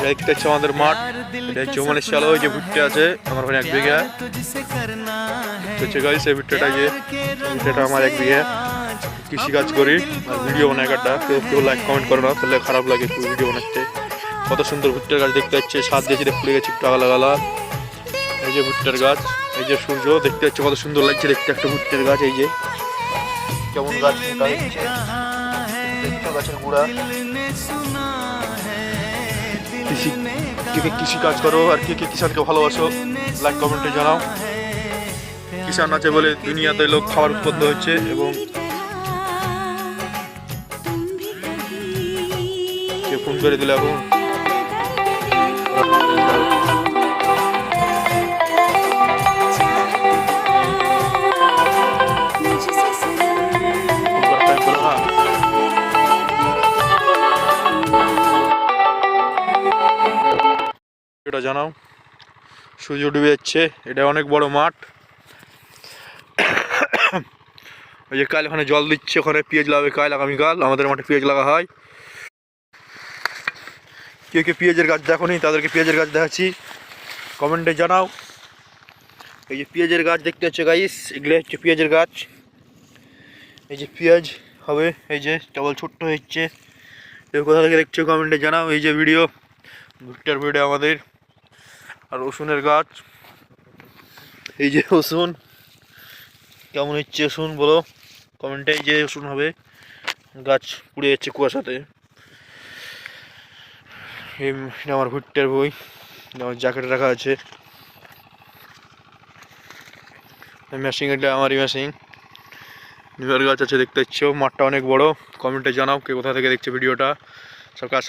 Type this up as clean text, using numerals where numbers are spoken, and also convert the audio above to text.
দেখতে হচ্ছে আমাদের মাঠ। এটা হচ্ছে ওমানের চালো, ওই যে ভুট্টা আছে আমার ওখানে 1 বিঘা হচ্ছে গাইস। এই ভুট্টাটা আমার 1 বিঘা কৃষিকাজ করি আর ভিডিও বানাই কাটা। কেউ লাইক কমেন্ট করে না, তাহলে খারাপ লাগে একটু ভিডিও বানাতে। কত সুন্দর ভুট্টার গাছ দেখতে হচ্ছে, ছাদ দিয়েছে ফুলে গেছে একটু আগালা। এই যে ভুট্টার গাছ, এই যে সূর্য দেখতে হচ্ছে কত সুন্দর লাগছে দেখতে একটা ভুট্টার গাছ। এই যে কেমন গাছ গাছের গুঁড়া। কৃষি কাজ করো আর কে কিষানকে ভালোবাসো লাইক কমেন্টে জানাও। কিষান আছে বলে দুনিয়াতে লোক খাবার উৎপন্ন হচ্ছে এবং ফোন করে দিলে এখন এটা জানাও। সূর্য ডুবে যাচ্ছে, এটা অনেক বড় মাঠ। ওই যে কাল ওখানে জল দিচ্ছে, ওখানে পেঁয়াজ লাগাবে কাল আগামীকাল। আমাদের মাঠে পেঁয়াজ লাগা হয়। কেউ পেঁয়াজের গাছ দেখোনি, তাদেরকে পেঁয়াজের গাছ দেখাচ্ছি, কমেন্টে জানাও। এই যে পেঁয়াজের গাছ দেখতে হচ্ছে গাইস, এগুলো হচ্ছে পেঁয়াজের গাছ। এই যে পেঁয়াজ হবে, এই যে কেবল ছোট্ট হচ্ছে। কেউ কোথা থেকে দেখছো কমেন্টে জানাও। এই যে ভুট্টার ভিডিও আমাদের। আর রসুনের গাছ, এই যে রসুন কেমন হচ্ছে রসুন বলো কমেন্টে। এই যে রসুন হবে, গাছ পুড়ে যাচ্ছে কুয়াশাতে। এটা আমার ভুট্টার বই, আমার জ্যাকেটে রাখা আছে। মেশিন, এটা আমারই মেশিন। নিবার গাছ আছে দেখতে পাচ্ছ। মাঠটা অনেক বড়। কমেন্টে জানাও কে কোথা থেকে দেখছে ভিডিওটা। সরকার